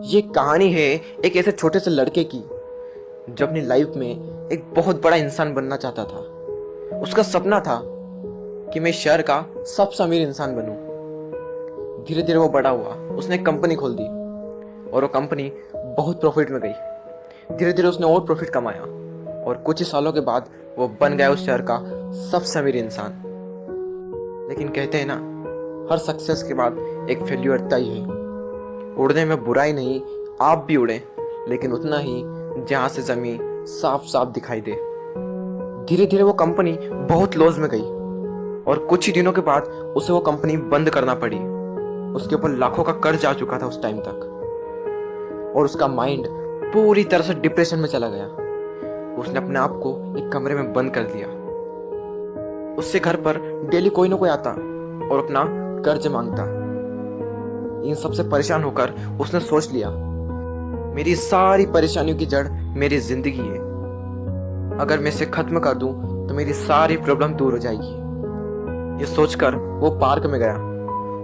ये कहानी है एक ऐसे छोटे से लड़के की जो अपनी लाइफ में एक बहुत बड़ा इंसान बनना चाहता था। उसका सपना था कि मैं शहर का सबसे अमीर इंसान बनूं। धीरे धीरे वो बड़ा हुआ, उसने एक कंपनी खोल दी और वो कंपनी बहुत प्रॉफिट में गई। धीरे धीरे उसने और प्रॉफिट कमाया और कुछ ही सालों के बाद वो बन गया उस शहर का सबसे अमीर इंसान। लेकिन कहते हैं ना, हर सक्सेस के बाद एक फेल्यूर तय है। उड़ने में बुराई नहीं, आप भी उड़े, लेकिन उतना ही जहां से जमीन साफ साफ दिखाई दे। धीरे धीरे वो कंपनी बहुत लॉस में गई और कुछ ही दिनों के बाद उसे वो कंपनी बंद करना पड़ी। उसके ऊपर लाखों का कर्ज आ चुका था उस टाइम तक और उसका माइंड पूरी तरह से डिप्रेशन में चला गया। उसने अपने आप को एक कमरे में बंद कर दिया। उससे घर पर डेली कोई ना कोई आता और अपना कर्ज मांगता। इन सबसे परेशान होकर उसने सोच लिया, मेरी सारी परेशानियों की जड़ मेरी जिंदगी है। अगर मैं इसे खत्म कर दूं तो मेरी सारी प्रॉब्लम दूर हो जाएगी। ये सोचकर वो पार्क में गया।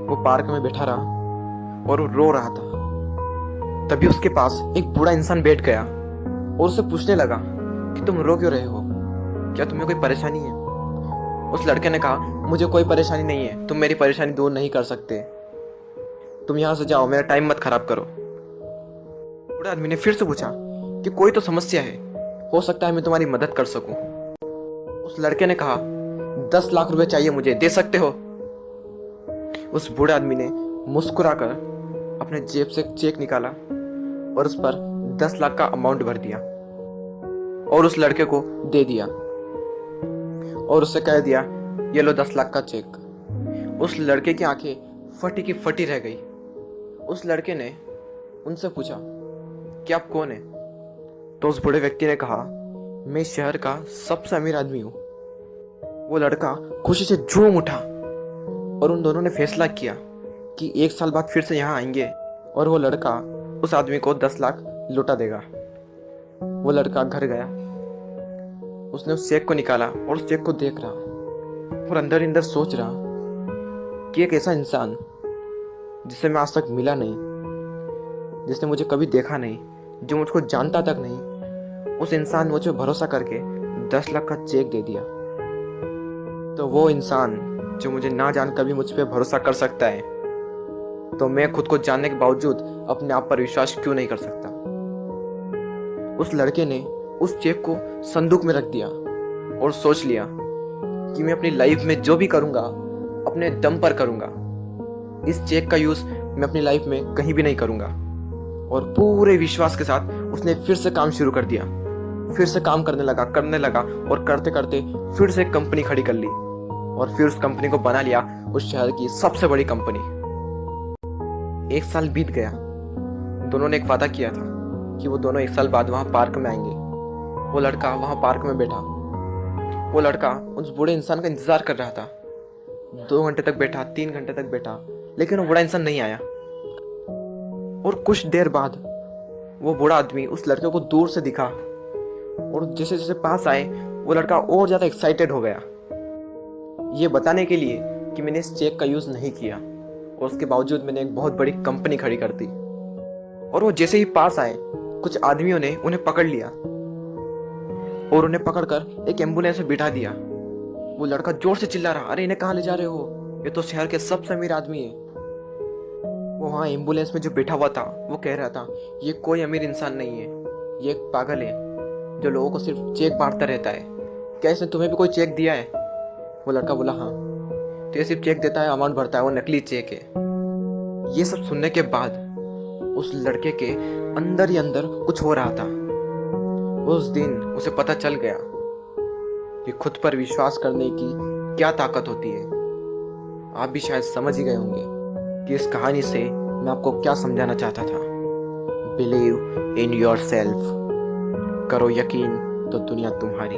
वो पार्क में बैठा रहा और वो रो रहा था। तभी उसके पास एक बूढ़ा इंसान बैठ गया और उससे पूछने लगा कि तुम रो क्यों रहे हो, क्या तुम्हें कोई परेशानी है? उस लड़के ने कहा, मुझे कोई परेशानी नहीं है, तुम मेरी परेशानी दूर नहीं कर सकते, तुम यहाँ से जाओ, मेरा टाइम मत खराब करो। बूढ़े आदमी ने फिर से पूछा कि कोई तो समस्या है, हो सकता है मैं तुम्हारी मदद कर सकूं। उस लड़के ने कहा, 10 लाख रुपए चाहिए मुझे, दे सकते हो? उस बूढ़े आदमी ने मुस्कुराकर अपने जेब से एक चेक निकाला और उस पर 10 लाख का अमाउंट भर दिया और उस लड़के को दे दिया और उससे कह दिया, ये लो 10 लाख का चेक। उस लड़के की आंखें फटी की फटी रह गई। उस लड़के ने उनसे पूछा कि आप कौन है? तो उस बूढ़े व्यक्ति ने कहा, मैं शहर का सबसे अमीर आदमी हूं। वो लड़का खुशी से झूम उठा और उन दोनों ने फैसला किया कि 1 साल बाद फिर से यहाँ आएंगे और वो लड़का उस आदमी को 10 लाख लौटा देगा। वो लड़का घर गया, उसने उस चेक को निकाला और उस चेक को देख रहा और अंदर अंदर सोच रहा कि एक ऐसा इंसान जिसे मैं आज तक मिला नहीं, जिसने मुझे कभी देखा नहीं, जो मुझको जानता तक नहीं, उस इंसान ने मुझ पर भरोसा करके 10 लाख का चेक दे दिया। तो वो इंसान जो मुझे ना जान कभी मुझ पर भरोसा कर सकता है, तो मैं खुद को जानने के बावजूद अपने आप पर विश्वास क्यों नहीं कर सकता? उस लड़के ने उस चेक को संदूक में रख दिया और सोच लिया कि मैं अपनी लाइफ में जो भी करूंगा अपने दम पर करूंगा। इस चेक का यूज मैं अपनी लाइफ में कहीं भी नहीं करूंगा। और पूरे विश्वास के साथ उसने फिर से काम शुरू कर दिया। फिर से काम करने लगा और करते करते फिर से एक कंपनी खड़ी कर ली और फिर उस कंपनी को बना लिया उस शहर की सबसे बड़ी कंपनी। 1 साल बीत गया। दोनों ने एक वादा किया था कि वो दोनों 1 साल बाद वहां पार्क में आएंगे। वो लड़का वहां पार्क में बैठा। वो लड़का उस बूढ़े इंसान का इंतजार कर रहा था। 2 घंटे तक बैठा, 3 घंटे तक बैठा, लेकिन वो बूढ़ा इंसान नहीं आया। और कुछ देर बाद वो बूढ़ा आदमी उस लड़के को दूर से दिखा और जैसे जैसे पास आए वो लड़का और ज्यादा एक्साइटेड हो गया, ये बताने के लिए कि मैंने इस चेक का यूज नहीं किया और उसके बावजूद मैंने एक बहुत बड़ी कंपनी खड़ी कर दी। और वो जैसे ही पास आए, कुछ आदमियों ने उन्हें पकड़ लिया और उन्हें पकड़कर एक एम्बुलेंस में बिठा दिया। वो लड़का जोर से चिल्ला रहा, अरे इन्हें कहाँ ले जा रहे हो, ये तो शहर के सबसे अमीर आदमी है। वो वहाँ एम्बुलेंस में जो बैठा हुआ था वो कह रहा था, ये कोई अमीर इंसान नहीं है, ये एक पागल है जो लोगों को सिर्फ चेक बांटता रहता है। क्या इसने तुम्हें भी कोई चेक दिया है? वो लड़का बोला, हाँ। तो ये सिर्फ चेक देता है, अमाउंट भरता है, वो नकली चेक है। ये सब सुनने के बाद उस लड़के के अंदर ही अंदर कुछ हो रहा था। उस दिन उसे पता चल गया कि खुद पर विश्वास करने की क्या ताकत होती है। आप भी शायद समझ ही गए होंगे कि इस कहानी से मैं आपको क्या समझाना चाहता था। बिलीव इन योर सेल्फ, करो यकीन तो दुनिया तुम्हारी।